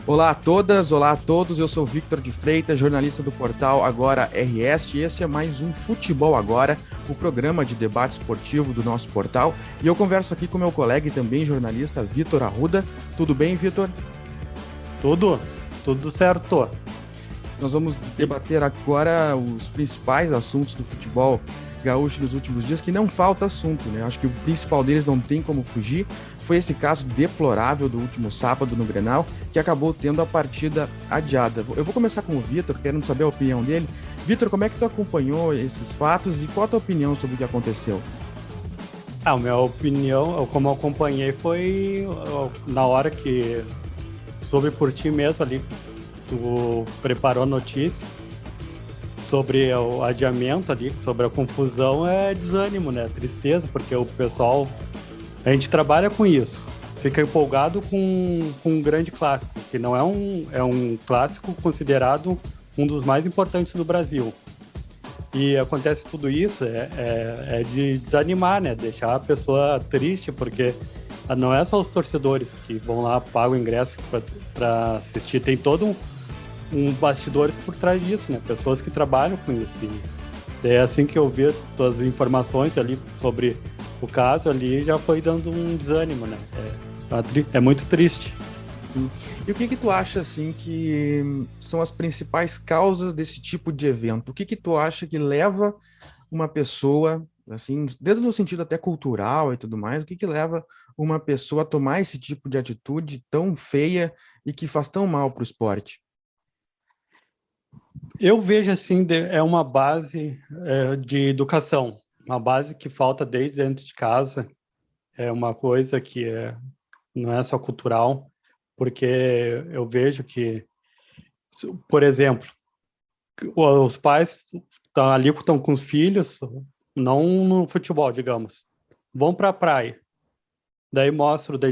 Olá a todas, olá a todos, eu sou Victor de Freitas, jornalista do portal Agora RS, e esse é mais um Futebol Agora, o programa de debate esportivo do nosso portal, e eu converso aqui com meu colega e também jornalista Vitor Arruda. Tudo bem, Vitor? Tudo certo. Nós vamos debater agora os principais assuntos do futebol gaúcho nos últimos dias, que não falta assunto, né? Acho que o principal deles não tem como fugir. Foi esse caso deplorável do último sábado no Grenal, que acabou tendo a partida adiada. Eu vou começar com o Vitor, querendo saber a opinião dele. Vitor, como é que tu acompanhou esses fatos e qual a tua opinião sobre o que aconteceu? A minha opinião, como eu acompanhei, foi na hora que soube por ti mesmo ali, tu preparou a notícia sobre o adiamento ali, sobre a confusão, é desânimo, né? Tristeza, porque o pessoal, a gente trabalha com isso, fica empolgado com um grande clássico, que não é um clássico considerado um dos mais importantes do Brasil. E acontece tudo isso, é de desanimar, né? Deixar a pessoa triste, porque não é só os torcedores que vão lá, pagam o ingresso para assistir, tem todo um bastidores por trás disso, né? Pessoas que trabalham com isso. E é assim que eu vi as informações ali sobre o caso ali, já foi dando um desânimo, né? É muito triste. E o que tu acha, assim, que são as principais causas desse tipo de evento? O que tu acha que leva uma pessoa, assim, desde no sentido até cultural e tudo mais, o que leva uma pessoa a tomar esse tipo de atitude tão feia e que faz tão mal para o esporte? Eu vejo assim, é uma base de educação, uma base que falta desde dentro de casa, é uma coisa que não é só cultural, porque eu vejo que, por exemplo, os pais estão com os filhos, não no futebol, digamos, vão para a praia, daí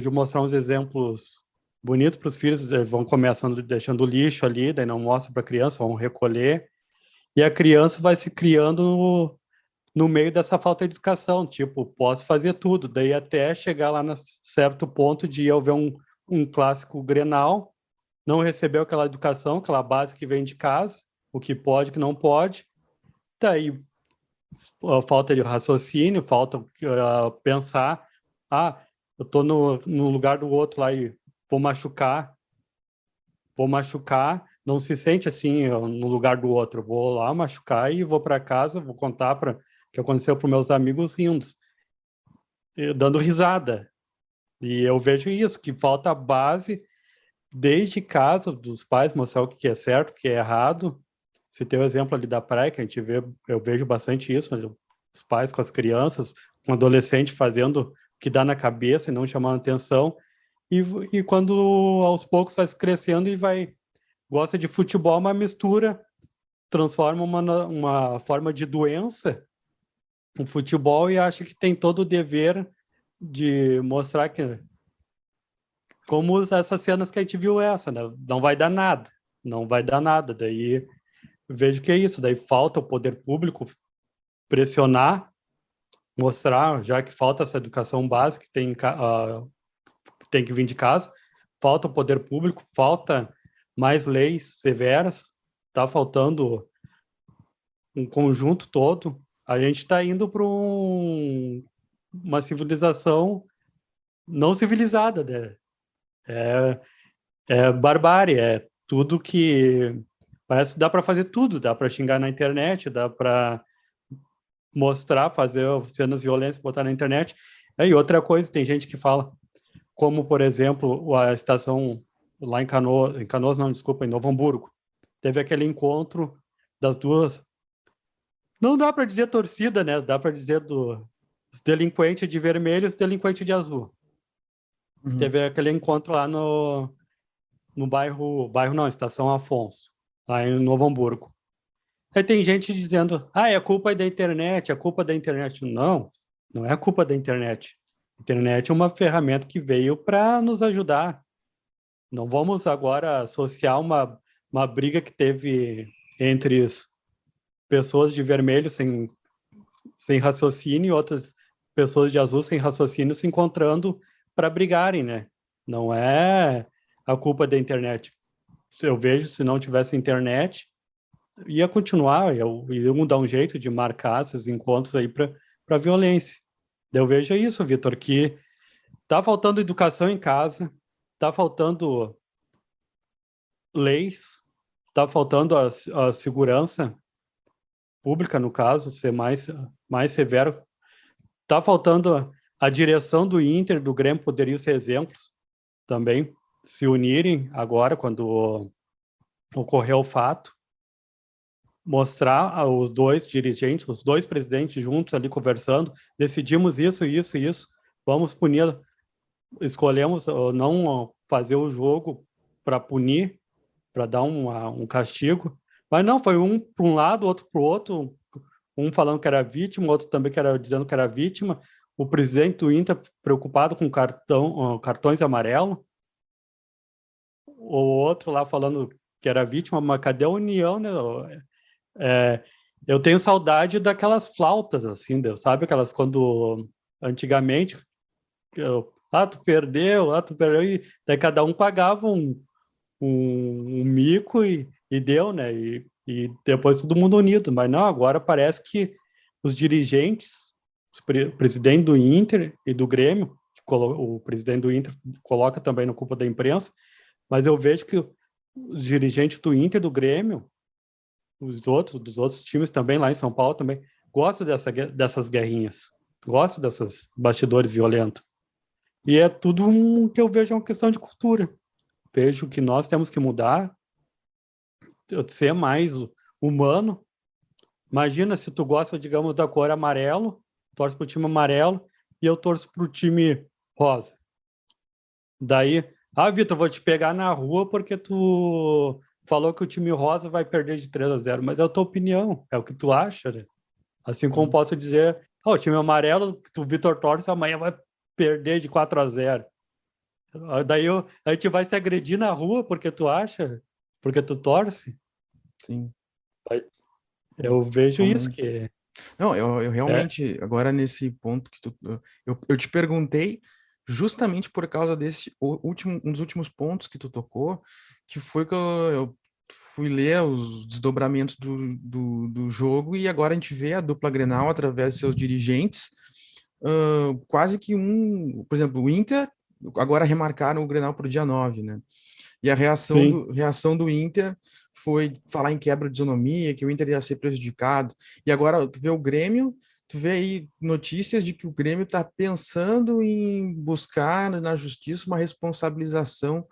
de mostrar uns exemplos bonitos para os filhos, vão começando deixando lixo ali, daí não mostra para a criança, vão recolher, e a criança vai se criando no meio dessa falta de educação, tipo, posso fazer tudo, daí até chegar lá no certo ponto de eu ver um clássico Grenal, não recebeu aquela educação, aquela base que vem de casa, o que pode, o que não pode, daí falta de raciocínio, falta pensar, eu tô no lugar do outro lá e vou machucar, não se sente assim no lugar do outro, vou lá machucar e vou para casa, vou contar para o que aconteceu para meus amigos rindo, dando risada. E eu vejo isso, que falta a base desde casa dos pais, mostrar o que é certo, o que é errado. Se tem o exemplo ali da praia, que a gente vê, eu vejo bastante isso, os pais com as crianças, um adolescente fazendo o que dá na cabeça e não chamando atenção. E, e quando aos poucos vai crescendo e gosta de futebol, uma mistura, transforma uma forma de doença o futebol e acha que tem todo o dever de mostrar como essas cenas que a gente viu né? Não vai dar nada, não vai dar nada. Daí vejo que é isso, daí falta o poder público pressionar, mostrar, já que falta essa educação básica que tem que vir de casa, falta o poder público, falta mais leis severas, está faltando um conjunto todo. A gente está indo para uma civilização não civilizada, né? É, é barbárie, é tudo que parece que dá para fazer tudo, dá para xingar na internet, dá para mostrar, fazer cenas violentas, botar na internet. E outra coisa, tem gente que fala, como por exemplo, a estação lá em Canoas não, desculpa, em Novo Hamburgo, teve aquele encontro das duas, não dá para dizer torcida, né? Dá para dizer dos delinquentes de vermelho e os delinquentes de azul. Uhum. Teve aquele encontro lá no bairro não, Estação Afonso, lá em Novo Hamburgo. Aí tem gente dizendo, é culpa da internet, é culpa da internet. Não, não é culpa da internet. A internet é uma ferramenta que veio para nos ajudar. Não vamos agora associar uma briga que teve entre pessoas de vermelho sem raciocínio e outras pessoas de azul sem raciocínio se encontrando para brigarem, né? Não é a culpa da internet. eu vejo, se não tivesse internet, ia continuar, iam dar um jeito de marcar esses encontros aí para violência. Daí eu vejo isso, Vitor, que tá faltando educação em casa, tá faltando leis, tá faltando a segurança pública, no caso, ser mais severo, tá faltando a direção do Inter, do Grêmio, poderiam ser exemplos também, se unirem agora, quando ocorreu o fato, mostrar os dois dirigentes, os dois presidentes juntos ali conversando, decidimos isso, isso, isso, vamos punir, escolhemos não fazer o jogo para punir, para dar um castigo, mas não, foi um para um lado, outro para o outro, um falando que era vítima, outro também que era dizendo que era vítima, o presidente do Inter preocupado com cartões amarelos, o outro lá falando que era vítima, mas cadê a união, né? Eu tenho saudade daquelas flautas, assim, sabe? Aquelas quando, antigamente, tu perdeu, e daí cada um pagava um mico e deu, né? E depois todo mundo unido. Mas não, agora parece que os dirigentes, o presidente do Inter e do Grêmio, o presidente do Inter coloca também na culpa da imprensa, mas eu vejo que os dirigentes do Inter e do Grêmio, dos outros times também, lá em São Paulo também, gostam dessas guerrinhas, gostam desses bastidores violentos. E é tudo que eu vejo uma questão de cultura. Vejo que nós temos que mudar, ser mais humano. Imagina se tu gosta, digamos, da cor amarelo, torce para o time amarelo, e eu torço para o time rosa. Daí, Vitor, vou te pegar na rua porque tu falou que o time rosa vai perder de 3-0, mas é a tua opinião, é o que tu acha, né? Assim como posso dizer, o time amarelo, que o Vitor torce, amanhã vai perder de 4-0. Daí a gente vai se agredir na rua porque tu acha, porque tu torce. Sim. Eu vejo isso Realmente. que Não, eu realmente, agora nesse ponto que eu te perguntei justamente por causa um dos últimos pontos que tu tocou, que foi que eu fui ler os desdobramentos do jogo e agora a gente vê a dupla Grenal através de seus dirigentes, quase que por exemplo, o Inter agora remarcaram o Grenal para o dia 9, né? E a sim, reação do Inter foi falar em quebra de isonomia, que o Inter ia ser prejudicado. E agora tu vê o Grêmio, tu vê aí notícias de que o Grêmio está pensando em buscar na justiça uma responsabilização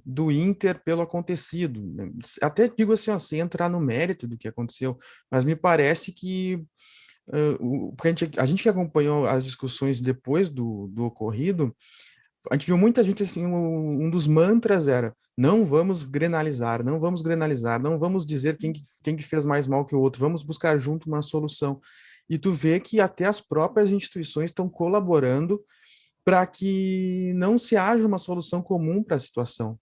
do Inter pelo acontecido. Até digo assim, ó, sem entrar no mérito do que aconteceu, mas me parece que porque a gente que acompanhou as discussões depois do ocorrido, a gente viu muita gente assim, um dos mantras era: não vamos grenalizar, não vamos grenalizar, não vamos dizer quem que fez mais mal que o outro, vamos buscar junto uma solução. E tu vê que até as próprias instituições estão colaborando para que não se haja uma solução comum para a situação,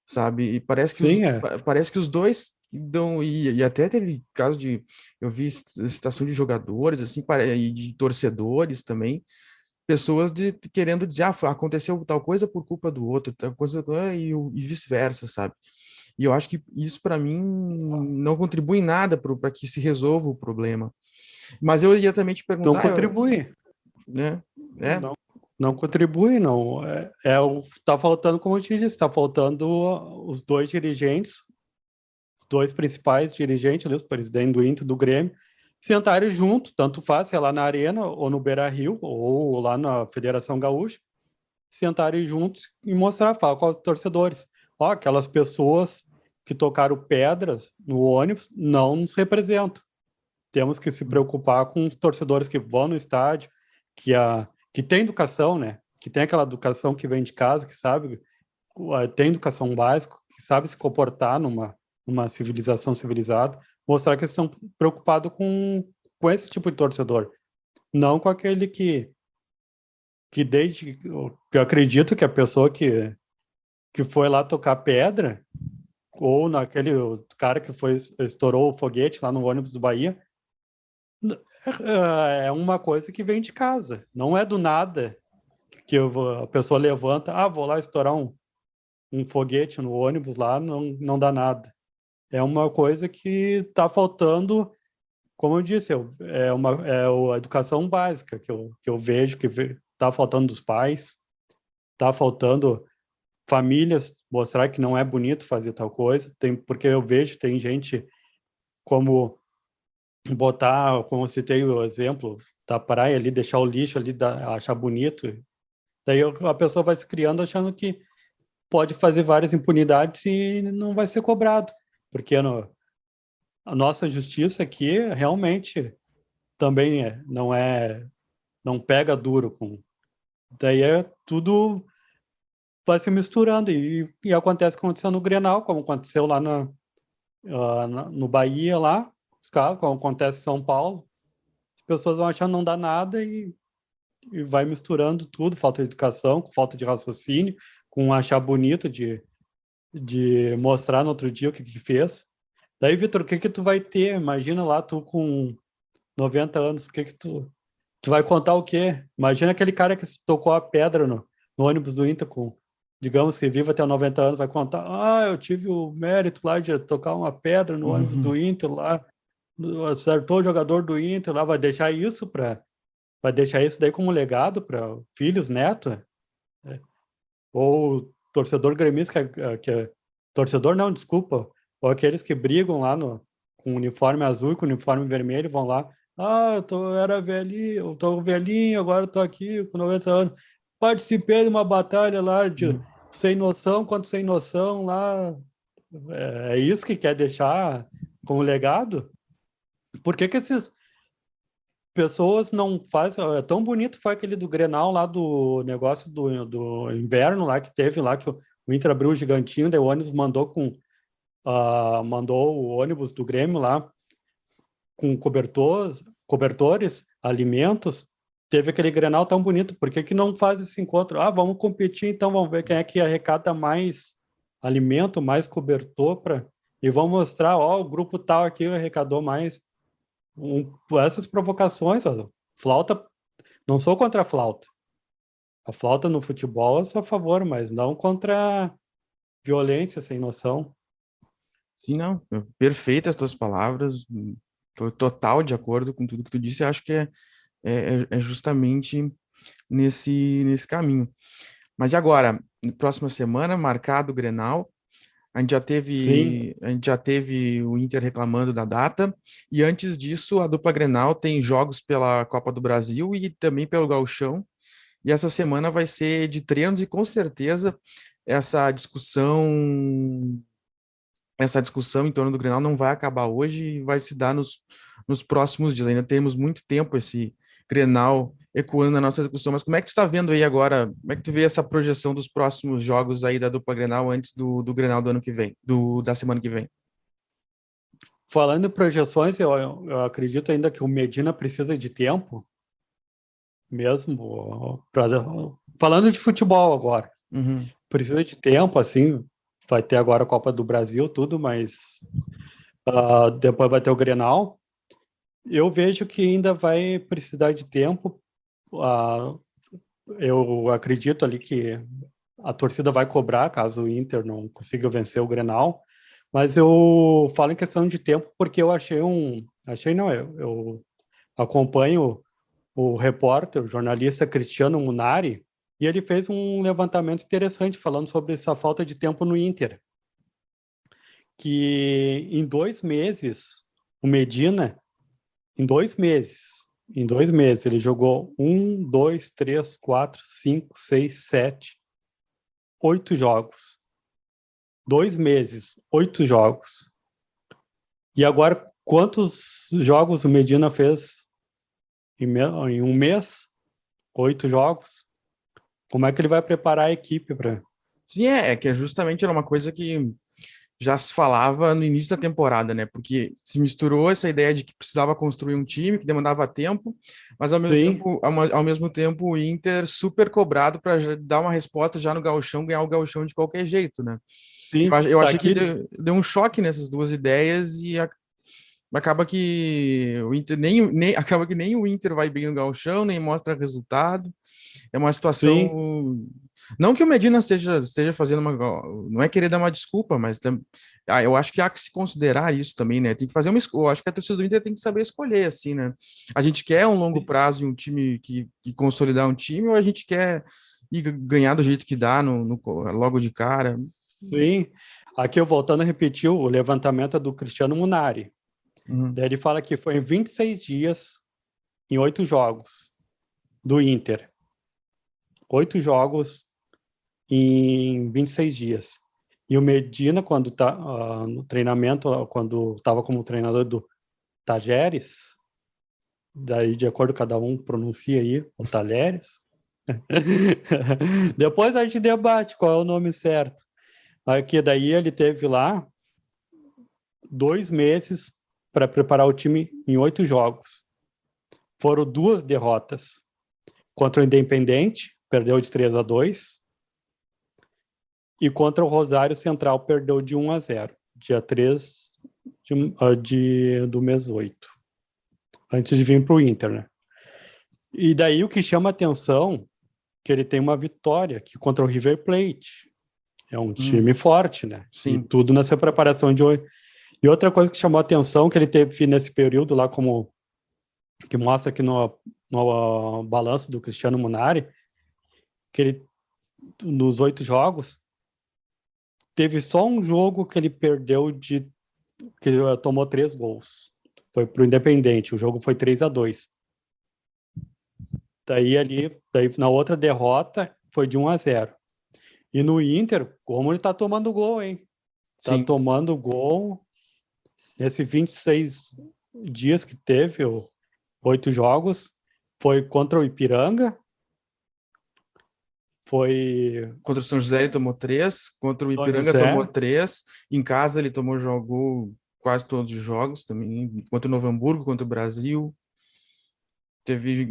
sabe? E sim, parece que os dois dão, e até teve caso de, eu vi citação de jogadores, assim, e de torcedores também, pessoas querendo dizer, aconteceu tal coisa por culpa do outro, tal coisa, e vice-versa, sabe? E eu acho que isso, para mim, não contribui em nada para que se resolva o problema. Mas eu ia também te não perguntar, contribui, né? não, não contribui, não. Tá faltando, como eu te disse, tá faltando os dois dirigentes, os dois principais dirigentes, ali, os presidentes do Inter, do Grêmio, sentarem junto, tanto faz, sei lá, na Arena, ou no Beira-Rio, ou lá na Federação Gaúcha, sentarem juntos e mostrar, falar com os torcedores. Ó, aquelas pessoas que tocaram pedras no ônibus não nos representam. Temos que se preocupar com os torcedores que vão no estádio, que tem educação, né? Que tem aquela educação que vem de casa, que sabe, tem educação básica, que sabe se comportar numa civilização civilizada, mostrar que eles estão preocupados com esse tipo de torcedor, não com aquele que eu acredito que a pessoa que foi lá tocar pedra, ou naquele cara que estourou o foguete lá no ônibus do Bahia, é uma coisa que vem de casa, não é do nada que a pessoa levanta, vou lá estourar um foguete no ônibus lá, não dá nada. É uma coisa que está faltando, como eu disse, a educação básica que eu vejo que está faltando dos pais, está faltando famílias mostrar que não é bonito fazer tal coisa, porque eu vejo, tem gente como como eu citei o exemplo da praia ali, deixar o lixo ali, achar bonito, daí a pessoa vai se criando achando que pode fazer várias impunidades e não vai ser cobrado, porque a nossa justiça aqui realmente também não pega duro com, daí tudo vai se misturando e acontece o que aconteceu no Grenal, como aconteceu lá no Bahia lá, os carros, como acontece em São Paulo, as pessoas vão achando que não dá nada e vai misturando tudo, falta de educação, com falta de raciocínio, com achar bonito de mostrar no outro dia o que fez. Daí, Vitor, o que tu vai ter? Imagina lá tu com 90 anos, o que tu vai contar o quê? Imagina aquele cara que tocou a pedra no ônibus do Inter digamos que vive até 90 anos, vai contar, eu tive o mérito lá de tocar uma pedra no ônibus do Inter lá, acertou o jogador do Inter lá, vai deixar isso daí como legado para filhos, netos, né? Ou torcedor gremista torcedor não, desculpa, ou aqueles que brigam lá com uniforme azul e com uniforme vermelho vão lá, era velhinho, eu tô velhinho, agora eu tô aqui com 90 anos, participei de uma batalha lá de sem noção contra sem noção lá, é isso que quer deixar como legado? Por que esses pessoas não fazem. É tão bonito foi aquele do Grenal lá do negócio do inverno lá que teve lá, que o Inter abriu o gigantinho, daí o ônibus mandou o ônibus do Grêmio lá com cobertores, alimentos. Teve aquele Grenal tão bonito. Por que não faz esse encontro? Vamos competir, então vamos ver quem é que arrecada mais alimento, mais cobertor e vamos mostrar, o grupo tal aqui arrecadou mais essas provocações, flauta, não sou contra a flauta. A flauta no futebol eu sou a favor, mas não contra a violência sem noção. Sim, não. Perfeitas as tuas palavras. Tô total de acordo com tudo que tu disse. Eu acho que é justamente nesse caminho. Mas e agora, próxima semana, marcado o Grenal, Sim, a gente já teve o Inter reclamando da data, e antes disso, a dupla Grenal tem jogos pela Copa do Brasil e também pelo Gauchão, e essa semana vai ser de treinos e com certeza essa discussão essa discussão em torno do Grenal não vai acabar hoje e vai se dar nos próximos dias. Ainda temos muito tempo esse Grenal ecoando na nossa discussão, mas como é que tu está vendo aí agora, como é que tu vê essa projeção dos próximos jogos aí da dupla Grenal antes do Grenal do ano que vem, da semana que vem? falando em projeções, eu acredito ainda que o Medina precisa de tempo, mesmo, falando de futebol agora. Uhum. Precisa de tempo, assim, vai ter agora a Copa do Brasil, tudo, mas depois vai ter o Grenal. Eu vejo que ainda vai precisar de tempo. Eu acredito ali que a torcida vai cobrar caso o Inter não consiga vencer o Grenal, mas eu falo em questão de tempo porque eu achei não, eu acompanho o repórter, o jornalista Cristiano Munari, e ele fez um levantamento interessante falando sobre essa falta de tempo no Inter, que em 2 meses, o Medina, em 2 meses, ele jogou 8 jogos. 2 meses, 8 jogos. E agora, quantos jogos o Medina fez em um mês? 8 jogos. Como é que ele vai preparar a equipe para? Sim, é que justamente era uma coisa que já se falava no início da temporada, né? Porque se misturou essa ideia de que precisava construir um time que demandava tempo, mas Sim, ao mesmo tempo o Inter super cobrado para dar uma resposta já no Gauchão, ganhar o Gauchão de qualquer jeito, né? sim. Eu Tá achei que aqui. deu um choque nessas duas ideias e acaba que o Inter acaba que nem o Inter vai bem no Gauchão, nem mostra resultado. É uma Sim, situação Não que o Medina esteja fazendo uma. Não é querer dar uma desculpa, mas eu acho que há que se considerar isso também, né? Tem que fazer uma escolha. Eu acho que a torcida do Inter tem que saber escolher, assim, né? A gente quer um longo Sim. prazo em um time que consolidar um time, ou a gente quer ir ganhar do jeito que dá logo de cara? Sim. Aqui eu voltando a repetir, o levantamento é do Cristiano Munari. Uhum. Daí ele fala que foi em 26 dias, em 8 jogos do Inter. 8 jogos em 26 dias. E o Medina, quando tá no treinamento, quando estava como treinador do Tajeres, daí de acordo cada um pronuncia aí, o Talheres. Depois a gente debate qual é o nome certo. Aqui daí ele teve lá 2 meses para preparar o time em 8 jogos. Foram 2 derrotas contra o Independente, perdeu de 3-2, e contra o Rosário Central perdeu de 1-0, dia 3 do mês 8, antes de vir para o Inter, né? E daí o que chama atenção que ele tem uma vitória que contra o River Plate. É um time forte, né? E Sim. tudo nessa preparação de hoje. E outra coisa que chamou a atenção que ele teve nesse período lá, como que mostra aqui no balanço do Cristiano Munari, que ele nos 8 jogos teve só um jogo que ele perdeu que tomou 3 gols. Foi pro Independente, o jogo foi 3-2. Daí na outra derrota foi de 1-0. E no Inter, como ele tá tomando gol, hein? Tá Sim. tomando gol nesses 26 dias que teve, 8 jogos. Foi contra o Ipiranga, foi Contra o São José ele tomou 3, contra o São Ipiranga tomou José, 3, em casa ele jogou quase todos os jogos também, contra o Novo Hamburgo, contra o Brasil. Teve.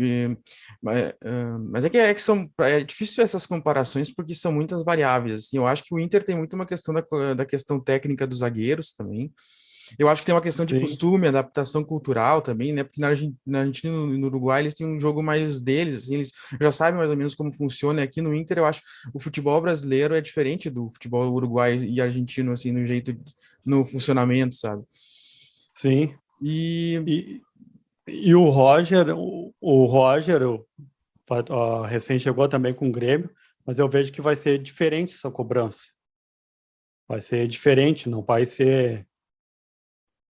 Mas é que é difícil essas comparações porque são muitas variáveis. Assim, eu acho que o Inter tem muito uma questão da questão técnica dos zagueiros também. Eu acho que tem uma questão de sim, costume, adaptação cultural também, né? Porque na Argentina e no Uruguai eles têm um jogo mais deles, assim, eles já sabem mais ou menos como funciona. Aqui no Inter, eu acho que o futebol brasileiro é diferente do futebol uruguai e argentino, assim, no jeito, no funcionamento, sabe? sim. E E, e o Roger, recém chegou também com o Grêmio, mas eu vejo que vai ser diferente essa cobrança. Vai ser diferente, não vai ser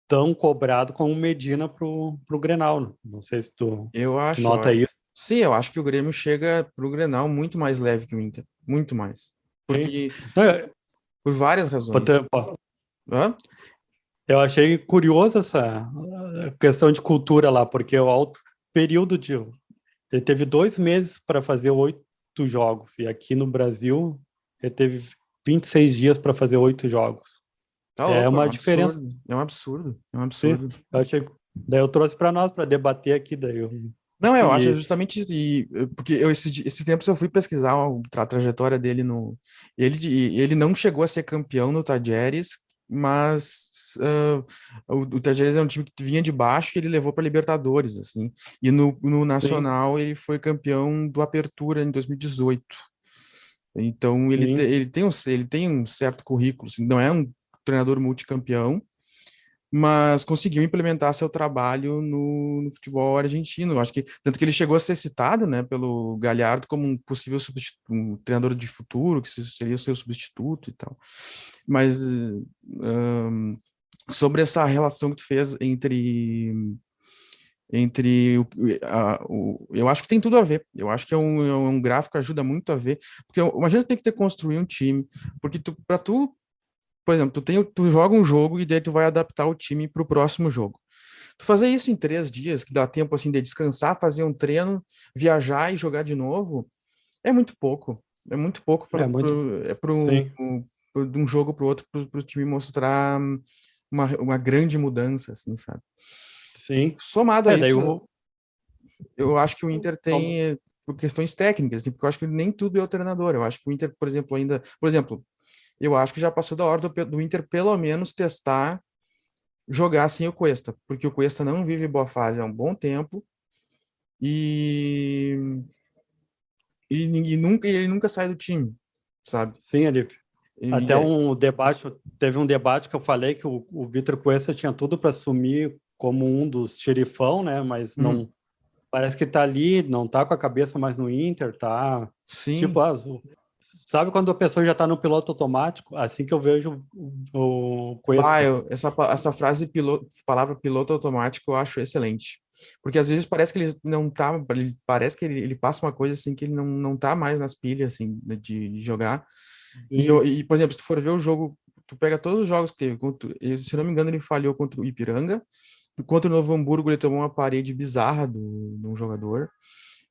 tão cobrado como o Medina pro Grenal, né? Não sei se eu tu acho, nota ó, isso. sim, eu acho que o Grêmio chega pro Grenal muito mais leve que o Inter, muito mais. Sim. Porque, Não, por várias razões. Hã? eu achei curioso essa questão de cultura lá, porque o alto período de. Ele teve 2 meses para fazer 8 jogos, e aqui no Brasil ele teve 26 dias para fazer 8 jogos. Tá É louco, é uma um diferença. absurdo, é um absurdo, é um Sim, absurdo. eu achei. Daí eu trouxe para nós para debater aqui. Não, eu acho E, justamente isso, porque esses tempos eu fui pesquisar a trajetória dele no. Ele não chegou a ser campeão no Tajeres, mas o Tajeres é um time que vinha de baixo e ele levou para Libertadores, assim. E no sim, Nacional ele foi campeão do Apertura em 2018. Então sim, ele tem um certo currículo, assim, não é um treinador multicampeão, mas conseguiu implementar seu trabalho no futebol argentino. Eu acho que tanto que ele chegou a ser citado, né, pelo Galhardo como um possível um treinador de futuro, que seria o seu substituto e tal. Mas sobre essa relação que tu fez eu acho que tem tudo a ver. Eu acho que é um gráfico que ajuda muito a ver, porque imagina tu tem que ter construir um time, porque para tu, por exemplo, tu joga um jogo e daí tu vai adaptar o time para o próximo jogo. Tu fazer isso em 3 dias, que dá tempo assim de descansar, fazer um treino, viajar e jogar de novo, é muito pouco. É muito pouco é muito. para Sim, de um jogo para o outro, para o time mostrar uma grande mudança, assim, sabe? sim. Somado a Daí isso, eu acho que o Inter tem por questões técnicas, assim, porque eu acho que nem tudo é o treinador. Eu acho que o Inter, por exemplo, eu acho que já passou da hora do Inter pelo menos testar jogar sem o Cuesta, porque o Cuesta não vive boa fase há um bom tempo e ele nunca sai do time, sabe? Sim, ele E até um debate, teve um debate que eu falei que o Vitor Cuesta tinha tudo para assumir como um dos xerifão, né? Mas uhum, não parece que tá ali, não tá com a cabeça mais no Inter, tá tipo, sim. sabe quando a pessoa já tá no piloto automático? Assim que eu vejo o Bah, Cuesta. essa frase palavra piloto automático eu acho excelente. Porque às vezes parece que ele não tá, parece que ele passa uma coisa assim que ele não tá mais nas pilhas assim de jogar. Sim, Por exemplo, se tu for ver o jogo, tu pega todos os jogos que teve, se eu não me engano, ele falhou contra o Ipiranga, contra o Novo Hamburgo ele tomou uma parede bizarra de um jogador.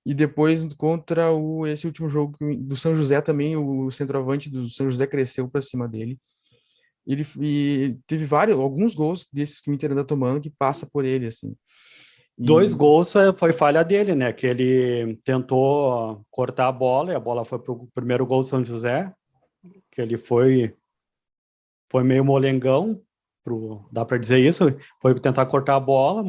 E depois contra esse último jogo do São José também, o centroavante do São José cresceu para cima dele. E teve alguns gols desses que o Inter anda tomando que passa por ele, assim. dois E gols foi falha dele, né? Que ele tentou cortar a bola e a bola foi pro primeiro gol do São José, que ele foi meio molengão, dá para dizer isso, foi tentar cortar a bola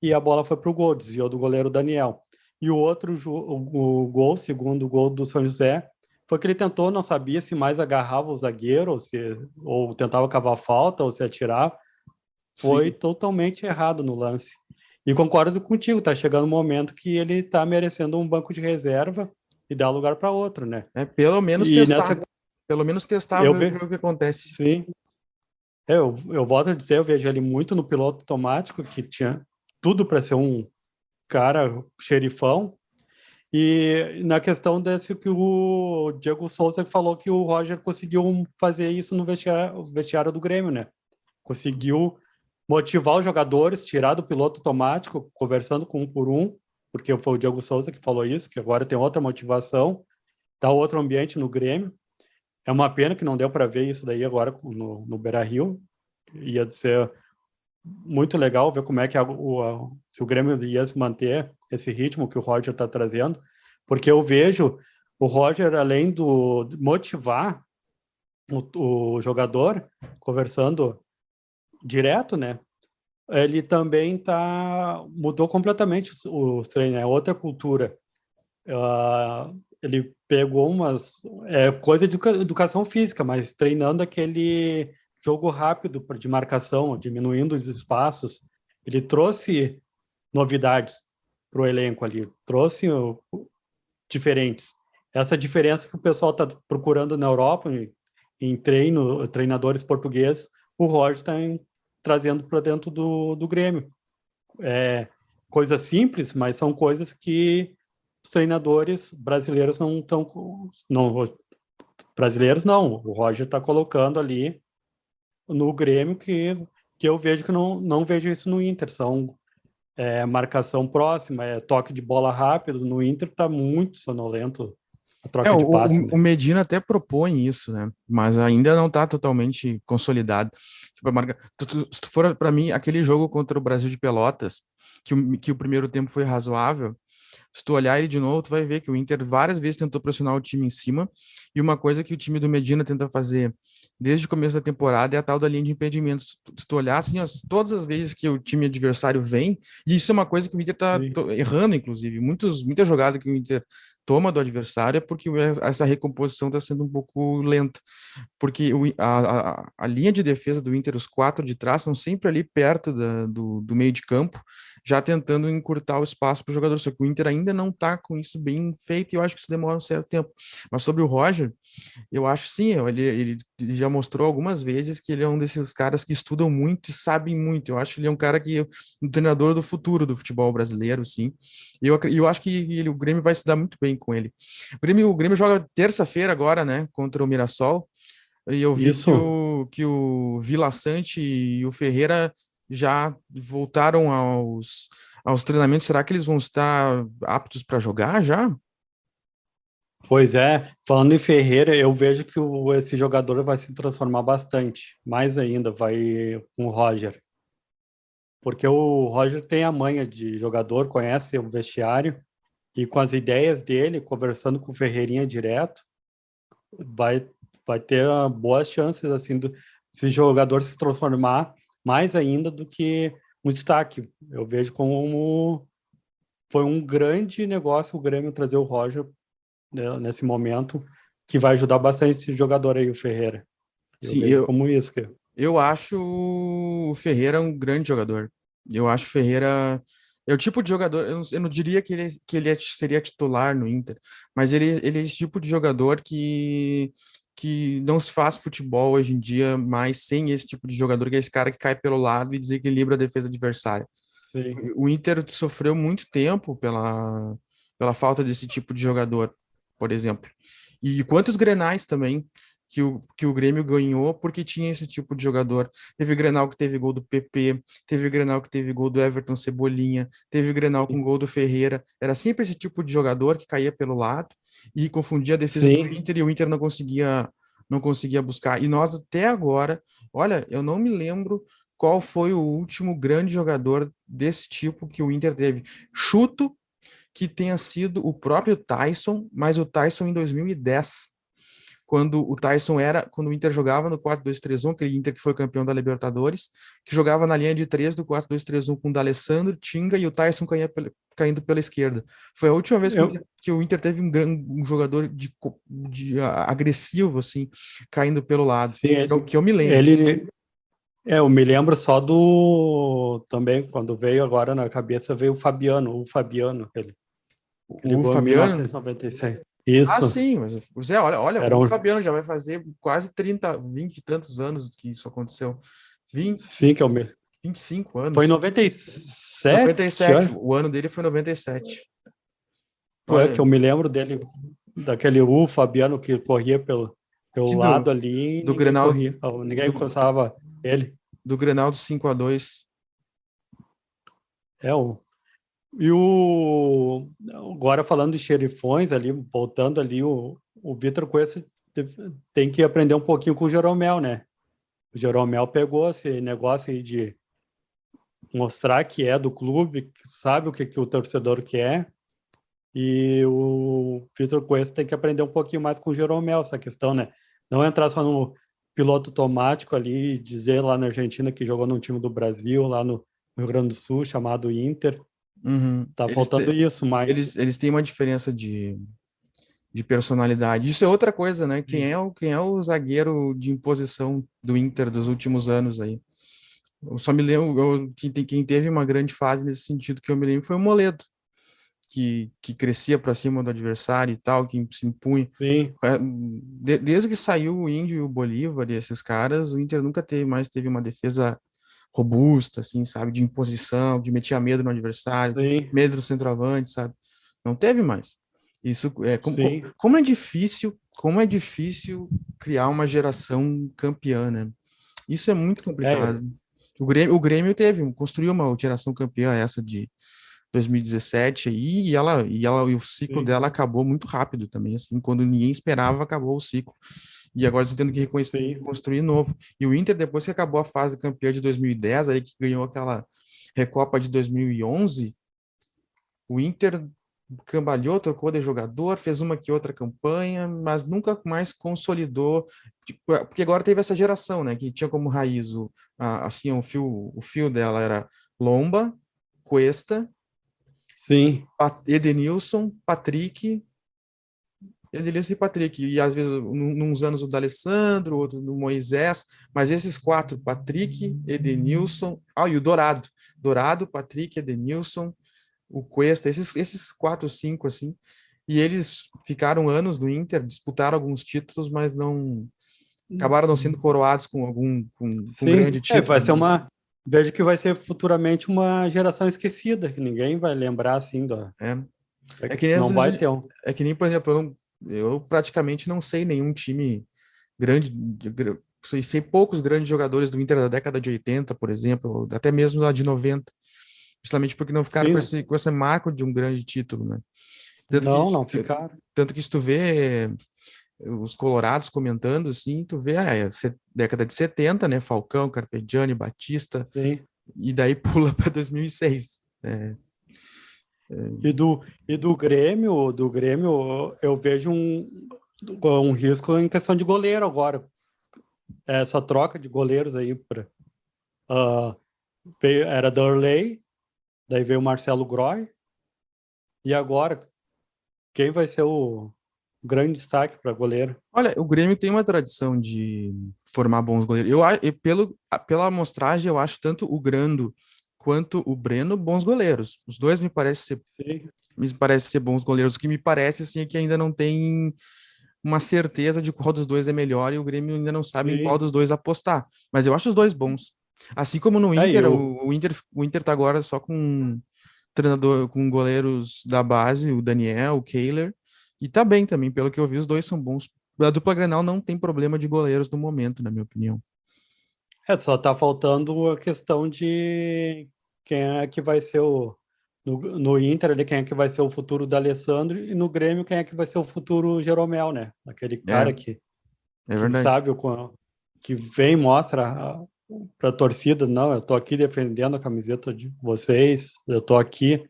e a bola foi pro gol, desviou do goleiro Daniel. E o outro o gol, segundo gol do São José, foi que ele tentou, não sabia se mais agarrava o zagueiro ou tentava cavar falta ou se atirar, foi sim, totalmente errado no lance. E concordo contigo, tá chegando um momento que ele tá merecendo um banco de reserva e dar lugar para outro, né? pelo menos E testar. nessa Pelo menos testar, eu ver vejo, o que acontece. sim, eu volto a dizer, eu vejo ele muito no piloto automático, que tinha tudo para ser um cara xerifão. E na questão desse que o Diego Souza falou que o Roger conseguiu fazer isso no vestiário do Grêmio, né? Conseguiu motivar os jogadores, tirar do piloto automático, conversando com um por um, porque foi o Diego Souza que falou isso, que agora tem outra motivação, dá outro ambiente no Grêmio. É uma pena que não deu para ver isso daí agora no Beira-Rio. Ia ser muito legal ver como é que se o Grêmio ia se manter esse ritmo que o Roger está trazendo, porque eu vejo o Roger, além de motivar o jogador, conversando direto, né? Ele também mudou completamente os treinos, é outra cultura. Ele pegou coisa de educação física, mas treinando aquele jogo rápido de marcação, diminuindo os espaços. Ele trouxe novidades para o elenco ali, trouxe diferentes. Essa diferença que o pessoal está procurando na Europa, em treinadores portugueses, o Roger está trazendo para dentro do Grêmio. É, coisas simples, mas são coisas que os treinadores brasileiros não estão. Não, brasileiros não. O Roger está colocando ali no Grêmio que eu vejo que não vejo isso no Inter. São marcação próxima, toque de bola rápido. No Inter está muito sonolento a troca de passe, O né? Medina até propõe isso, né? Mas ainda não está totalmente consolidado. Tipo, se tu for para mim, aquele jogo contra o Brasil de Pelotas, que o primeiro tempo foi razoável, se tu olhar ele de novo, tu vai ver que o Inter várias vezes tentou pressionar o time em cima, e uma coisa que o time do Medina tenta fazer desde o começo da temporada é a tal da linha de impedimentos. Se tu olhar assim, ó, todas as vezes que o time adversário vem, e isso é uma coisa que o Inter tá Sim. errando, inclusive, muita jogada que o Inter toma do adversário é porque essa recomposição está sendo um pouco lenta, porque a linha de defesa do Inter, os quatro de trás, estão sempre ali perto do meio de campo, já tentando encurtar o espaço para o jogador. Só que o Inter ainda não está com isso bem feito e eu acho que isso demora um certo tempo. Mas sobre o Roger, eu acho sim, ele já mostrou algumas vezes que ele é um desses caras que estudam muito e sabem muito. Eu acho que ele é um cara que um treinador do futuro do futebol brasileiro, sim. E eu acho que o Grêmio vai se dar muito bem com ele. O Grêmio joga terça-feira agora, né, contra o Mirassol. E eu vi que Isso. o Vila Sante e o Ferreira já voltaram aos treinamentos. Será que eles vão estar aptos para jogar já? Pois é, falando em Ferreira, eu vejo que esse jogador vai se transformar bastante, mais ainda, vai com o Roger. Porque o Roger tem a manha de jogador, conhece o vestiário, e com as ideias dele, conversando com o Ferreirinha direto, vai, vai ter boas chances assim desse jogador se transformar mais ainda do que um destaque. Eu vejo como foi um grande negócio o Grêmio trazer o Roger né, nesse momento, que vai ajudar bastante esse jogador aí, o Ferreira. Eu Sim, vejo como isso. eu acho o Ferreira um grande jogador. Eu acho o Ferreira é o tipo de jogador, eu não diria que ele seria titular no Inter, mas ele é esse tipo de jogador que não se faz futebol hoje em dia mais sem esse tipo de jogador, que é esse cara que cai pelo lado e desequilibra a defesa adversária. Sim. O Inter sofreu muito tempo pela falta desse tipo de jogador, por exemplo. E quantos Grenais também que o Grêmio ganhou porque tinha esse tipo de jogador. Teve Grenal que teve gol do PP, teve Grenal que teve gol do Everton Cebolinha, teve Grenal com gol do Ferreira. Era sempre esse tipo de jogador que caía pelo lado e confundia a defesa do Sim. Inter e o Inter não conseguia buscar. E nós até agora, olha, eu não me lembro qual foi o último grande jogador desse tipo que o Inter teve. Chuto que tenha sido o próprio Tyson, mas o Tyson em 2010, quando o Inter jogava no 4-2-3-1, aquele Inter que foi campeão da Libertadores, que jogava na linha de 3 do 4-2-3-1 com o D'Alessandro, Tinga e o Tyson caindo pela esquerda. Foi a última vez que o Inter teve um jogador agressivo, assim, caindo pelo lado, Sim, que eu me lembro. eu me lembro só do também, quando veio agora na cabeça, veio o Fabiano, aquele O gol em Fabiano? 1996. Ah, Isso, sim, mas Zé, olha, era o um, Fabiano já vai fazer quase 30, 20 e tantos anos que isso aconteceu. 20, sim, que eu me, 25 foi em anos. 97, 97, o ano dele foi 97. Olha, que eu me lembro dele, daquele Fabiano que corria pelo sim, lado ali e do ninguém Grenal, corria, ninguém do, encostava ele. do Grenal do 5-2. É o E agora falando de xerifões ali, voltando ali, o Vitor Cuesta tem que aprender um pouquinho com o Jeromel, né? O Jeromel pegou esse negócio aí de mostrar que é do clube, que sabe o que o torcedor quer, e o Vitor Cuesta tem que aprender um pouquinho mais com o Jeromel, essa questão, né? Não entrar só no piloto automático ali, dizer lá na Argentina que jogou num time do Brasil, lá no Rio Grande do Sul, chamado Inter. Uhum. Tá Eles, faltando te- isso, mas... eles têm uma diferença de personalidade. Isso é outra coisa, né? Quem é o zagueiro de imposição do Inter dos últimos anos aí? Eu só me lembro, quem teve uma grande fase nesse sentido que eu me lembro foi o Moledo, que crescia para cima do adversário e tal, que se impunha. Sim, Desde que saiu o Índio e o Bolívar e esses caras, o Inter nunca teve uma defesa robusta, assim, sabe, de imposição, que metia medo no adversário, sim, medo do centroavante, sabe? Não teve mais. Isso é sim. como é difícil criar uma geração campeã, né? Isso é muito É, complicado. O Grêmio construiu uma geração campeã essa de 2017 aí, e o ciclo sim, dela acabou muito rápido também, assim, quando ninguém esperava, acabou o ciclo. E agora estão tendo que sim, construir novo. E o Inter, depois que acabou a fase campeã de 2010, aí que ganhou aquela Recopa de 2011, o Inter cambaleou, trocou de jogador, fez uma que outra campanha, mas nunca mais consolidou, tipo, porque agora teve essa geração, né, que tinha como raiz assim, o fio dela era Lomba, Cuesta, sim, Edenilson, Edenilson e Patrick, e às vezes, uns anos o D'Alessandro, outro do Moisés, mas esses quatro, Patrick, Edenilson, e o Dourado, Patrick, Edenilson, o Cuesta, esses quatro, cinco, assim, e eles ficaram anos no Inter, disputaram alguns títulos, mas não acabaram não sendo coroados com um sim. grande Vai título, ser né? uma. Vejo que vai ser futuramente uma geração esquecida, que ninguém vai lembrar assim É, é é que que nem, não vai ter um. é que nem, por exemplo, eu praticamente não sei nenhum time grande, sei poucos grandes jogadores do Inter da década de 80, por exemplo, até mesmo lá de 90, justamente porque não ficaram com Sim, esse marco de um grande título, né? Tanto que, não ficaram. tanto que se tu vê os colorados comentando, assim, tu vê, década de 70, né? Falcão, Carpegiani, Batista, Sim. e daí pula para 2006. E do Grêmio, eu vejo um risco em questão de goleiro agora. Essa troca de goleiros aí ah, era Darley, daí veio o Marcelo Groy, e agora quem vai ser o grande destaque para goleiro. Olha, o Grêmio tem uma tradição de formar bons goleiros. Pela amostragem, eu acho tanto o Grando quanto o Breno bons goleiros. Os dois Sim, me parece ser bons goleiros. O que me parece, assim, é que ainda não tem uma certeza de qual dos dois é melhor e o Grêmio ainda não sabe em qual sim. dos dois apostar. Mas eu acho os dois bons. Assim como no Aí Inter, eu, o Inter tá agora só com treinador, com goleiros da base, o Daniel, o Kehler, e tá bem também, pelo que eu vi, os dois são bons. A dupla Grenal não tem problema de goleiros no momento, na minha opinião. só tá faltando a questão de quem é que vai ser no Inter ali, quem é que vai ser o futuro do Alessandro, e no Grêmio quem é que vai ser o futuro Jeromel, né? Aquele É, cara é que verdade. sabe que vem e mostra para a torcida, não, eu tô aqui defendendo a camiseta de vocês, eu tô aqui.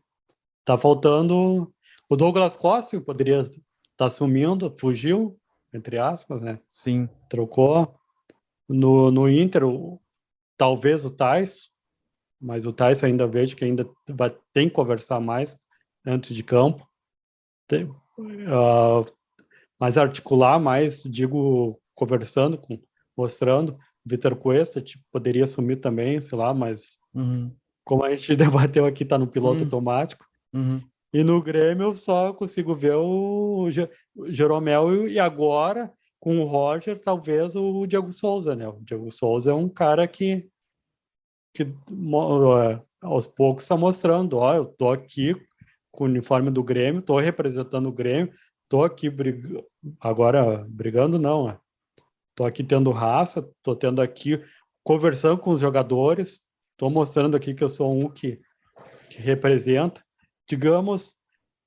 Tá faltando o Douglas Costa, que poderia estar sumindo, fugiu, entre aspas, né? Sim. Trocou. No Inter, talvez o Tais, mas o Tais ainda vejo que ainda tem que conversar mais antes de campo. Tem, mais articular, mais, digo, conversando, mostrando. Vitor Cuesta tipo, poderia sumir também, sei lá, mas Uhum. como a gente debateu aqui, tá no piloto Uhum. automático. Uhum. E no Grêmio eu só consigo ver o Jeromel e agora, com o Roger, talvez o Diego Souza, né? O Diego Souza é um cara que aos poucos está mostrando, ó, eu tô aqui com o uniforme do Grêmio, tô representando o Grêmio, tô aqui agora brigando não, né? Tô aqui tendo raça, tô tendo aqui conversando com os jogadores, tô mostrando aqui que eu sou um que representa, digamos,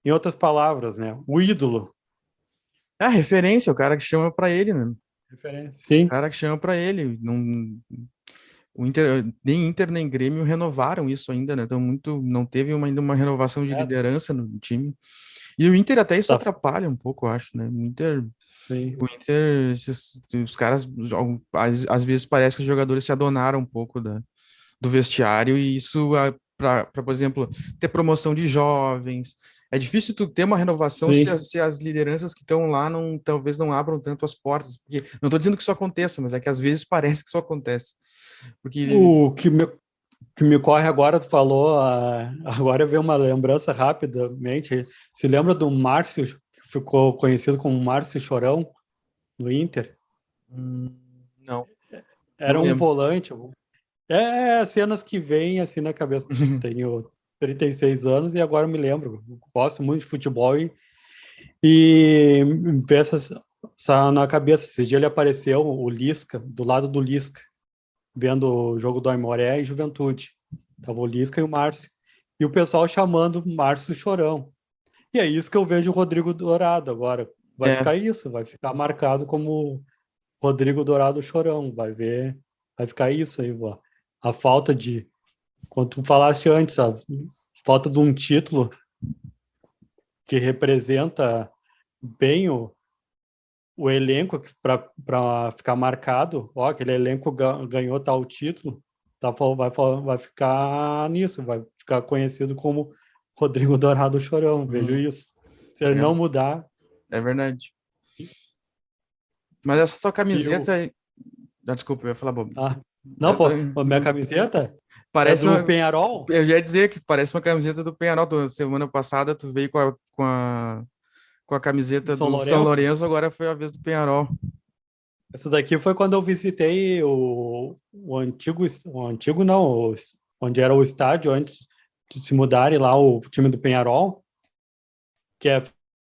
em outras palavras, né? O ídolo. É a referência, o cara que chama pra ele, né? O Referência. Sim, cara que chama pra ele. Não, o Inter, nem Inter nem Grêmio renovaram isso ainda, né? Então muito, não teve ainda uma renovação de é, liderança no time. E o Inter até isso tá, atrapalha um pouco, eu acho, né? sim. O Inter, os caras, às vezes parece que os jogadores se adonaram um pouco do vestiário e isso, para, por exemplo, ter promoção de jovens. É difícil tu ter uma renovação Sim. se as lideranças que estão lá não, talvez não abram tanto as portas, porque não estou dizendo que isso aconteça, mas é que às vezes parece que isso acontece. Porque O que me corre agora, tu falou, agora veio uma lembrança rapidamente. Se lembra do Márcio, que ficou conhecido como Márcio Chorão, no Inter? não, não Era um lembro. volante. Cenas que vêm assim na cabeça. Tenho 36 anos e agora me lembro. Gosto muito de futebol e me veio essa na cabeça. Esse dia ele apareceu, o Lisca, do lado do Lisca, vendo o jogo do Aimoré e Juventude. Tava o Lisca e o Márcio. E o pessoal chamando o Márcio Chorão. E é isso que eu vejo o Rodrigo Dourado agora. Vai É, ficar isso, vai ficar marcado como Rodrigo Dourado Chorão. Vai ficar isso aí, ó. A falta de, quando tu falaste antes, a falta de um título que representa bem o elenco para ficar marcado, ó, aquele elenco ganhou tal título, vai ficar nisso, vai ficar conhecido como Rodrigo Dourado Chorão, vejo uhum, isso. Se ele não mudar, é verdade. Mas essa tua e o camiseta, desculpa, eu ia falar bobo. ah, não, Eu pô, tô- a minha camiseta é Parece do uma, Penharol, eu já ia dizer que parece uma camiseta do Penharol. Semana passada tu veio com a do camiseta São do São Lourenço. Lourenço, agora foi a vez do Penharol. Essa daqui foi quando eu visitei o antigo não, onde era o estádio antes de se mudarem lá o time do Penharol, que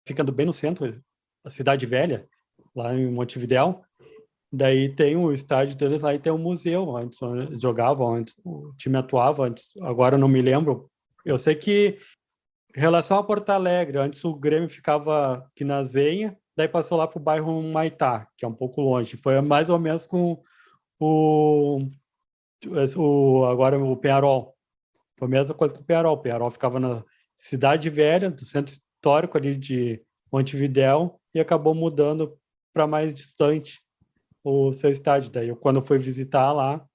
ficando bem no centro, a cidade velha, lá em Montevidéu. Daí tem o estádio deles lá e tem o museu onde jogavam, onde o time atuava antes. Agora eu não me lembro. Eu sei que em relação a Porto Alegre, antes o Grêmio ficava aqui na Zenha, daí passou lá para o bairro Maitá, que é um pouco longe. Foi mais ou menos com o, agora o Penharol. Foi a mesma coisa que o Penharol. O Penharol ficava na Cidade Velha, do centro histórico ali de Montevidéu, e acabou mudando para mais distante o seu estádio. Daí, quando eu fui visitar lá,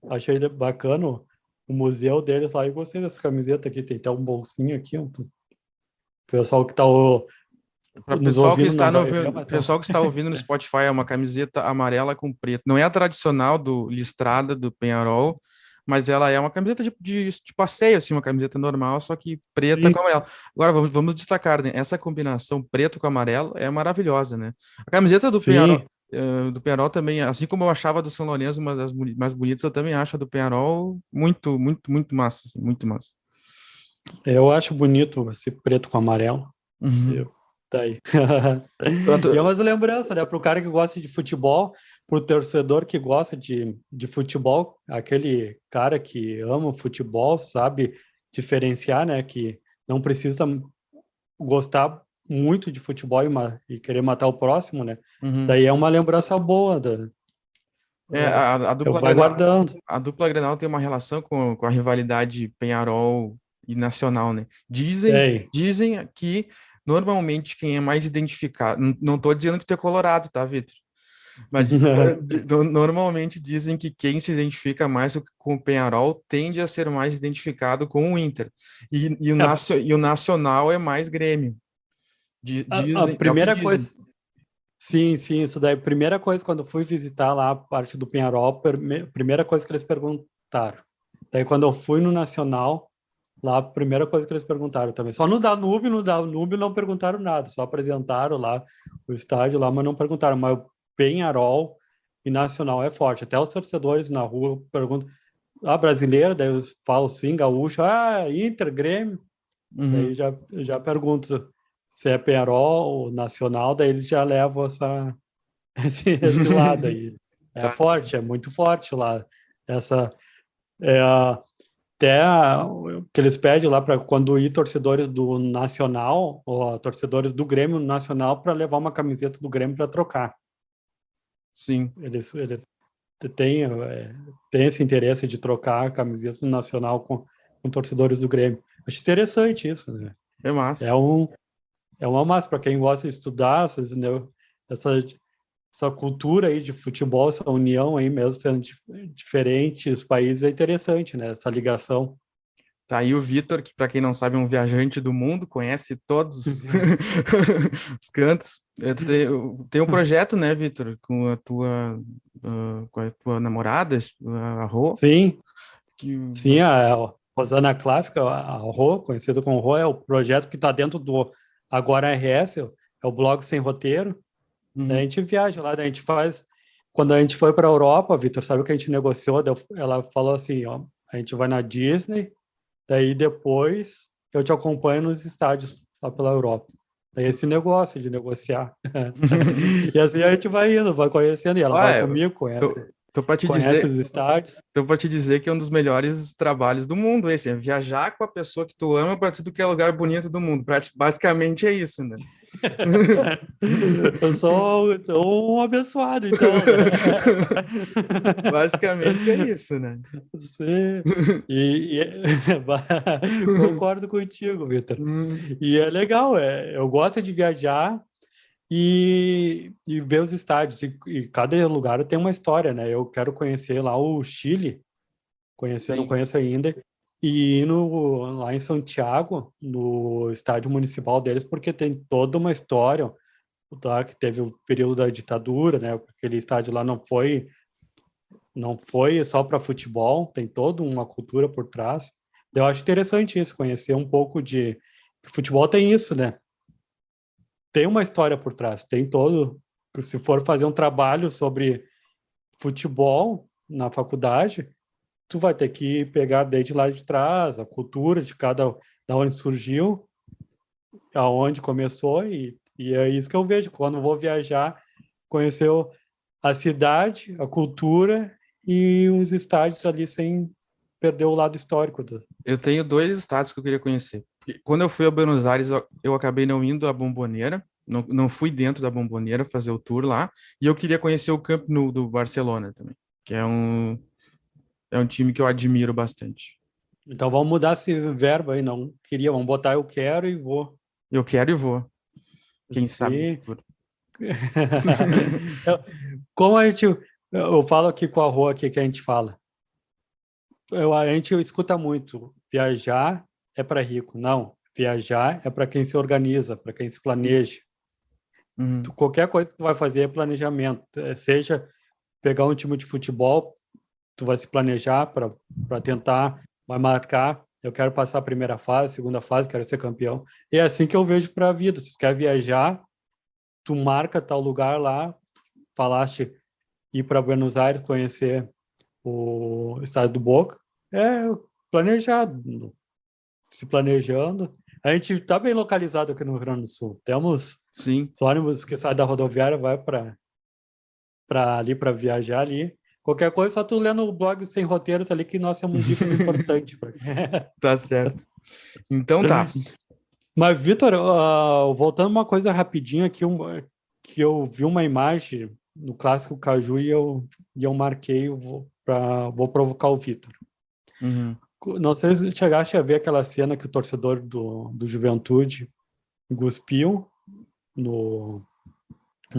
achei bacana o museu deles lá e gostei dessa camiseta aqui. Tem até um bolsinho aqui. O pessoal que está Para o nos pessoal que ouvindo está não no, vai ver, mas pessoal que está ouvindo no Spotify, é uma camiseta amarela com preto. Não é a tradicional do listrada do Penharol, mas ela é uma camiseta de passeio, assim, uma camiseta normal, só que preta sim, com amarelo. Agora vamos destacar, né? Essa combinação preto com amarelo é maravilhosa, né? A camiseta sim. Do Penharol também, assim como eu achava do São Lourenço uma das mais bonitas, eu também acho a do Penharol muito, muito, muito massa, assim, muito massa. Eu acho bonito esse preto com amarelo. Uhum. Eu, tá aí. Eu E é tô- umas lembranças, né? Para o cara que gosta de futebol, para o torcedor que gosta de futebol, aquele cara que ama o futebol, sabe diferenciar, né? Que não precisa gostar muito de futebol e querer matar o próximo, né? Uhum. Daí é uma lembrança boa. É, Eu vai guardando. a dupla Grenal tem uma relação com a rivalidade Penharol e Nacional, né? Tem. Dizem que normalmente quem é mais identificado, não estou dizendo que tu é colorado, tá, Vitor? Mas normalmente dizem que quem se identifica mais com o Penharol tende a ser mais identificado com o Inter. É, E o Nacional é mais Grêmio. a Dizem, é o que primeira dizem. coisa. Sim, sim, isso daí. Primeira coisa, quando eu fui visitar lá a parte do Penharol, primeira coisa que eles perguntaram. Daí, quando eu fui no Nacional, lá a primeira coisa que eles perguntaram também. Só no Danúbio não perguntaram nada, só apresentaram lá o estádio lá, mas não perguntaram. Mas o Penharol e Nacional é forte. Até os torcedores na rua perguntam, brasileiro? Daí eu falo sim, gaúcho, Inter, Grêmio. Daí Uhum. já pergunto se é Penharol ou Nacional, daí eles já levam esse lado aí. É Tá. forte, é muito forte lá. Essa, o que eles pedem lá para quando ir torcedores do Nacional, ou torcedores do Grêmio Nacional, para levar uma camiseta do Grêmio para trocar. Sim, Eles têm, têm esse interesse de trocar a camiseta do Nacional com torcedores do Grêmio. Acho interessante isso, né? é É massa. um, é uma massa para quem gosta de estudar, entendeu? Essa, essa cultura aí de futebol, essa união aí mesmo sendo diferentes países é interessante, né? Essa ligação. Tá aí o Vitor, que para quem não sabe é um viajante do mundo, conhece todos os cantos. Tem um projeto, né, Vitor, com a tua namorada, a Rô, Sim, que sim, você... a Rosana Kláfica, a Rô, conhecida como Rô, é o projeto que está dentro do Agora RS, é o blog sem roteiro. Daí a Uhum. gente viaja lá, daí a gente faz. Quando a gente foi para a Europa, Vitor, sabe o que a gente negociou? Ela falou assim: ó, a gente vai na Disney, daí depois eu te acompanho nos estádios lá pela Europa. Daí esse negócio de negociar. E assim a gente vai indo, vai conhecendo, e ela vai Olha, comigo, tô para te conhece dizer, os estádios. tô para te dizer que é um dos melhores trabalhos do mundo, esse, é viajar com a pessoa que tu ama para tudo que é lugar bonito do mundo. Basicamente é isso, né? Eu sou um abençoado, então, né? Basicamente é isso, né? Você... E concordo contigo, Vitor. Hum. E é legal, eu gosto de viajar e ver os estádios. E cada lugar tem uma história, né? Eu quero conhecer lá o Chile, não Sim. conheço ainda, e ir lá em Santiago, no estádio municipal deles, porque tem toda uma história, tá? Que teve o período da ditadura, né? Aquele estádio lá não foi só para futebol, tem toda uma cultura por trás. Eu acho interessante isso, conhecer um pouco de futebol tem isso, né? Tem uma história por trás, tem todo. Se for fazer um trabalho sobre futebol na faculdade, tu vai ter que pegar desde lá de trás a cultura de da onde surgiu, aonde começou e é isso que eu vejo quando eu vou viajar, conhecer a cidade, a cultura e os estádios ali sem perder o lado histórico Eu tenho dois estados que eu queria conhecer. Quando eu fui a Buenos Aires, eu acabei não indo à Bombonera, não fui dentro da Bombonera fazer o tour lá, e eu queria conhecer o Camp Nou do Barcelona também, que é um time que eu admiro bastante. Então vamos mudar esse verbo aí, não queria, vamos botar eu quero e vou. Eu quero e vou, quem sabe no Sim. futuro. Eu- Como eu falo aqui com a Rô aqui que a gente fala. A gente escuta muito, viajar é para rico. Não, viajar é para quem se organiza, para quem se planeja. Uhum. Qualquer coisa que tu vai fazer é planejamento. Seja pegar um time de futebol, tu vai se planejar para tentar, vai marcar. Eu quero passar a primeira fase, segunda fase, quero ser campeão. E é assim que eu vejo para a vida. Se tu quer viajar, tu marca tal lugar lá. Falaste ir para Buenos Aires conhecer o estádio do Boca. É planejado, se planejando. A gente está bem localizado aqui no Rio Grande do Sul. Temos Sim. os ônibus que saem da rodoviária, vai para ali para viajar ali. Qualquer coisa, só tu lendo o blog Sem Roteiros ali que nós temos dicas importantes. Tá certo. Então tá. Mas, Vitor, voltando uma coisa rapidinho aqui, que eu vi uma imagem no Clássico Caju e eu marquei, vou provocar o Vitor. Uhum. Não sei se chegaste a ver aquela cena que o torcedor do Juventude cuspiu no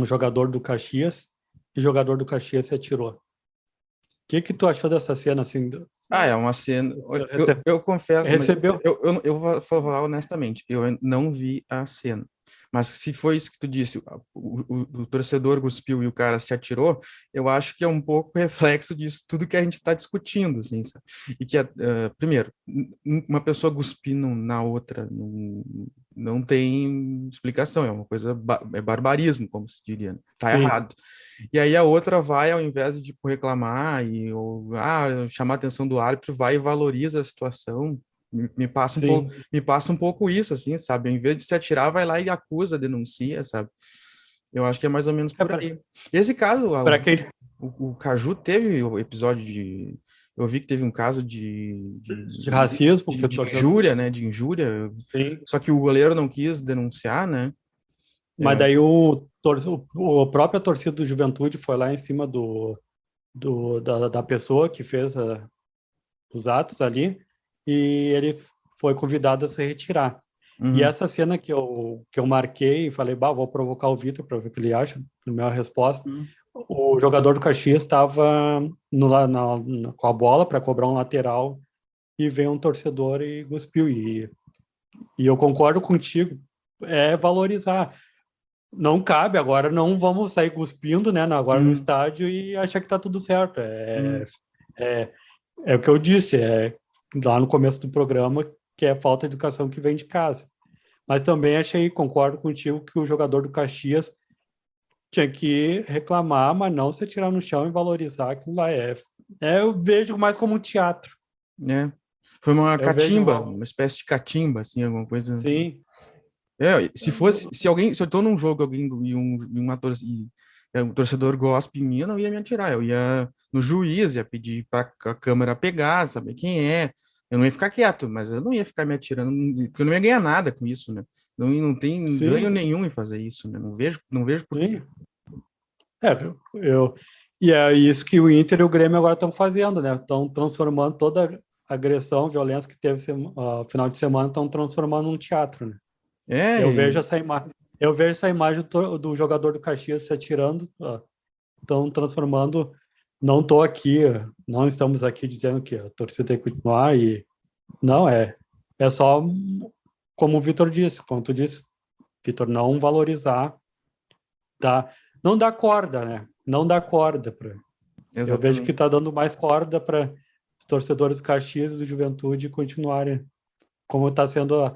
jogador do Caxias e o jogador do Caxias se atirou. O que tu achou dessa cena, assim? Ah, é uma cena. Rece- Eu confesso, mas Recebeu? eu vou falar honestamente, eu não vi a cena. Mas se foi isso que tu disse, o torcedor cuspiu e o cara se atirou, eu acho que é um pouco reflexo disso, tudo que a gente está discutindo, assim, sabe? E que, primeiro, uma pessoa cuspir na outra não tem explicação, é uma coisa, é barbarismo, como se diria, né? Tá Sim, errado. E aí a outra vai, ao invés de tipo, reclamar ou chamar a atenção do árbitro, vai e valoriza a situação. sim. Me passa um pouco isso, assim, sabe? Em vez de se atirar, vai lá e acusa, denuncia, sabe? Eu acho que é mais ou menos É por aí. Esse caso, para quem o Caju teve o episódio de. Eu vi que teve um caso de racismo, que o de torcedor. injúria, né? De injúria. Sim. Só que o goleiro não quis denunciar, né? Mas daí o própria torcida do Juventude foi lá em cima da pessoa que fez os atos ali e ele foi convidado a se retirar. E Uhum, essa cena que eu marquei e falei, bah, vou provocar o Vitor para ver o que ele acha, na minha resposta, uhum, o jogador do Caxias estava com a bola para cobrar um lateral e veio um torcedor e cuspiu. E eu concordo contigo, é valorizar. Não cabe, agora não vamos sair cuspindo, né, agora no uhum, estádio e achar que está tudo certo. uhum. É o que eu disse, lá no começo do programa, que é falta de educação que vem de casa. Mas também concordo contigo, que o jogador do Caxias tinha que reclamar, mas não se tirar no chão e valorizar aquilo lá. Eu vejo mais como um teatro. É. Foi uma Eu vejo, catimba, uma espécie de catimba, assim, alguma coisa. sim, Se fosse, se eu tô num jogo alguém um torcedor gospe em mim, eu não ia me atirar, eu ia no juiz, ia pedir para a câmera pegar, saber quem é. Eu não ia ficar quieto, mas eu não ia ficar me atirando, porque eu não ia ganhar nada com isso, né? Não tem ganho sim, nenhum em fazer isso, né? Não vejo por quê. sim. É, e é isso que o Inter e o Grêmio agora estão fazendo, né? Estão transformando toda a agressão, violência que teve final de semana, estão transformando num teatro, né? É, Eu vejo essa imagem. Eu vejo essa imagem do jogador do Caxias se atirando, estão transformando. Não estou aqui, não estamos aqui dizendo que a torcida tem que continuar e não é só como o Vitor disse, como tu disse, Vitor, não valorizar, tá? Não dá corda, né? Não dá corda para. Eu vejo que exatamente. está dando mais corda para os torcedores do Caxias e do Juventude continuarem como está sendo a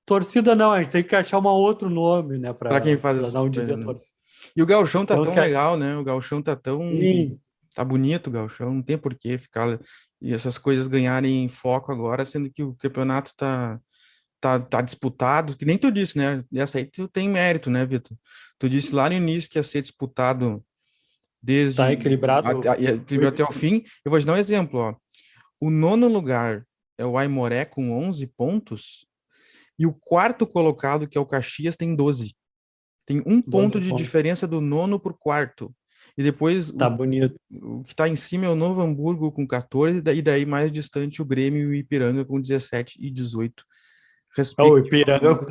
torcida. Não, a gente tem que achar um outro nome, né, Para quem para faz essas não coisas, dizer né? torcida. E o gauchão tá Temos tão que. legal, né? O gauchão tá tão Sim, tá bonito, o gauchão, não tem por que ficar e essas coisas ganharem foco agora, sendo que o campeonato tá disputado, que nem tu disse, né? Essa aí tu tem mérito, né, Vitor? Tu disse lá no início que ia ser disputado tá desde equilibrado. até o fim. Eu vou te dar um exemplo, ó. O nono lugar é o Aimoré com 11 pontos e o quarto colocado, que é o Caxias, tem 12. Tem um 12 ponto de pontos. diferença do nono para o quarto. E depois Tá bonito. o que está em cima é o Novo Hamburgo com 14, e daí mais distante o Grêmio e o Ipiranga com 17 e 18, O respectivamente. Ipiranga,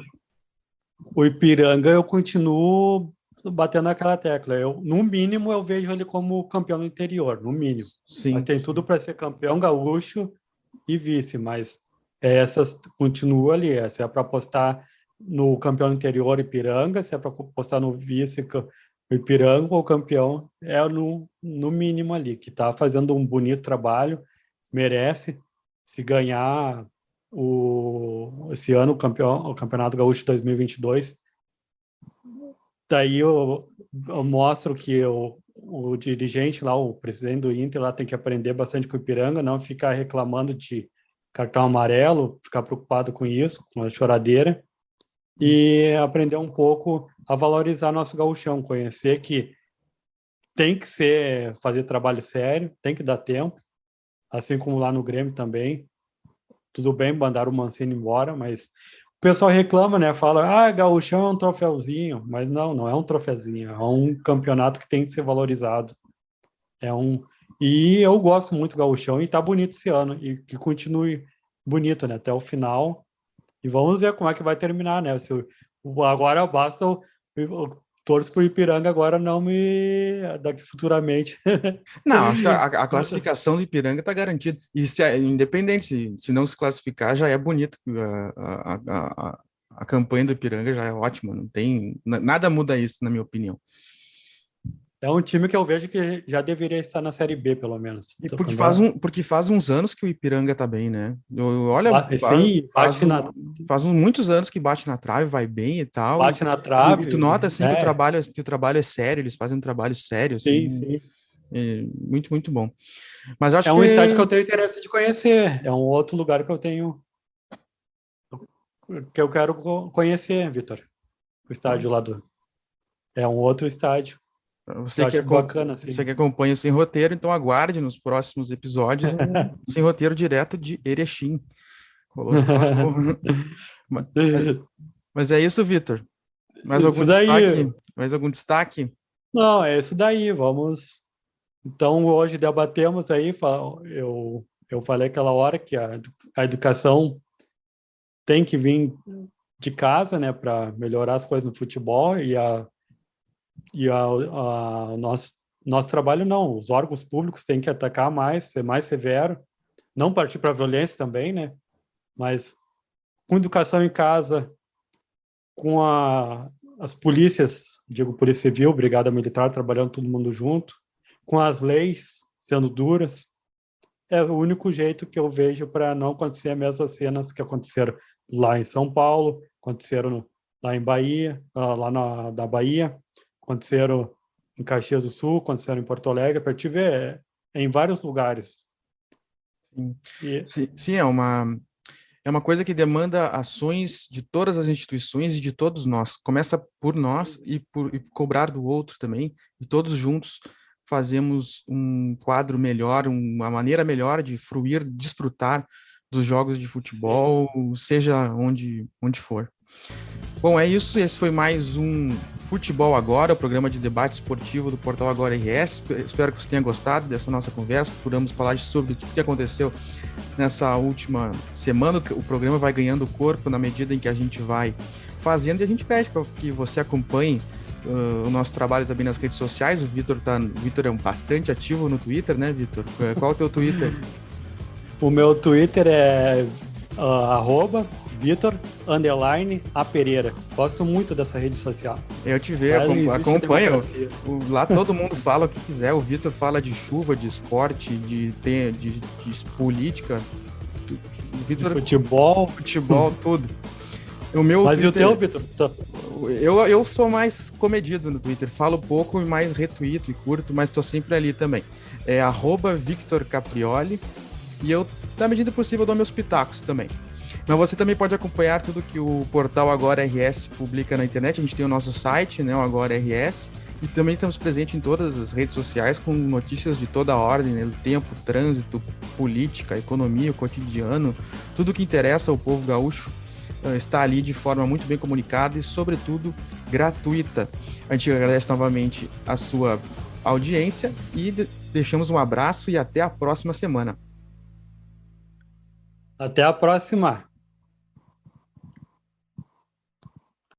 o Ipiranga eu continuo batendo naquela tecla. No mínimo, eu vejo ele como campeão do interior, no mínimo. Mas Sim, tem tudo para ser campeão gaúcho e vice, mas essas continua ali, essa é para apostar no campeão anterior, Ipiranga, se é para apostar no vice, o Ipiranga, ou o campeão é no mínimo ali, que está fazendo um bonito trabalho, merece. Se ganhar esse ano o Campeonato Gaúcho 2022, daí eu mostro que o dirigente lá, o presidente do Inter lá, tem que aprender bastante com o Ipiranga, não ficar reclamando de cartão amarelo, ficar preocupado com isso, com a choradeira, e aprender um pouco a valorizar nosso gauchão, conhecer que tem que fazer trabalho sério, tem que dar tempo, assim como lá no Grêmio também. Tudo bem, mandaram o Mancini embora, mas o pessoal reclama, né? Fala, gauchão é um troféuzinho, mas não é um troféuzinho, é um campeonato que tem que ser valorizado. E eu gosto muito do gauchão e tá bonito esse ano, e que continue bonito, né? Até o final. E vamos ver como é que vai terminar, né? Agora basta eu torço pro Ipiranga agora não me... daqui futuramente. Não, acho que a classificação do Ipiranga está garantida. E independente, se não se classificar, já é bonito. A campanha do Ipiranga já é ótima. Não tem, nada muda isso, na minha opinião. É um time que eu vejo que já deveria estar na Série B, pelo menos. Porque faz uns anos que o Ipiranga tá bem, né? Faz muitos anos que bate na trave, vai bem e tal. Bate na trave. E tu nota, assim, que o trabalho é sério, eles fazem um trabalho sério, sim, assim. Sim. É muito, muito bom. Mas acho um estádio que eu tenho interesse de conhecer. É um outro lugar que eu quero conhecer, Vitor. O estádio lá É um outro estádio. Você que acompanha o Sem Roteiro, então aguarde nos próximos episódios um Sem Roteiro direto de Erechim. Mas é isso, Vitor. Mais algum destaque? Não, é isso daí. Vamos. Então, hoje debatemos aí. Eu falei aquela hora que a educação tem que vir de casa, né, para melhorar as coisas no futebol, nosso trabalho não, os órgãos públicos têm que atacar mais, ser mais severo, não partir para a violência também, né? Mas com educação em casa, com as polícias, digo Polícia Civil, Brigada Militar, trabalhando todo mundo junto, com as leis sendo duras, é o único jeito que eu vejo para não acontecer as mesmas cenas que aconteceram lá em São Paulo, aconteceram lá em Bahia, lá da Bahia, aconteceram em Caxias do Sul, aconteceram em Porto Alegre, para te ver, em vários lugares. Sim, é uma coisa que demanda ações de todas as instituições e de todos nós. Começa por nós e cobrar do outro também, e todos juntos fazemos um quadro melhor, uma maneira melhor de fruir, desfrutar dos jogos de futebol, seja onde for. Bom, é isso. Esse foi mais um Futebol Agora, o programa de debate esportivo do Portal Agora RS. Espero que você tenha gostado dessa nossa conversa. Podemos falar sobre o que aconteceu nessa última semana. O programa vai ganhando corpo na medida em que a gente vai fazendo, e a gente pede para que você acompanhe o nosso trabalho também nas redes sociais. O Vitor é bastante ativo no Twitter, né, Vitor? Qual é o teu Twitter? O meu Twitter é @Vitor_A Pereira. Gosto muito dessa rede social. Eu te vejo, acompanho. Lá todo mundo fala o que quiser. O Vitor fala de chuva, de esporte, de política, de futebol, tudo. Mas Twitter, e o teu, Vitor? Eu sou mais comedido no Twitter. Falo pouco e mais retuito e curto, mas estou sempre ali também. É @VictorCaprioli. E eu, na medida possível, dou meus pitacos também. Mas você também pode acompanhar tudo que o portal Agora RS publica na internet. A gente tem o nosso site, né, o Agora RS, e também estamos presentes em todas as redes sociais com notícias de toda a ordem, né, o tempo, o trânsito, política, economia, o cotidiano, tudo que interessa ao povo gaúcho está ali de forma muito bem comunicada e, sobretudo, gratuita. A gente agradece novamente a sua audiência e deixamos um abraço e até a próxima semana. Até a próxima!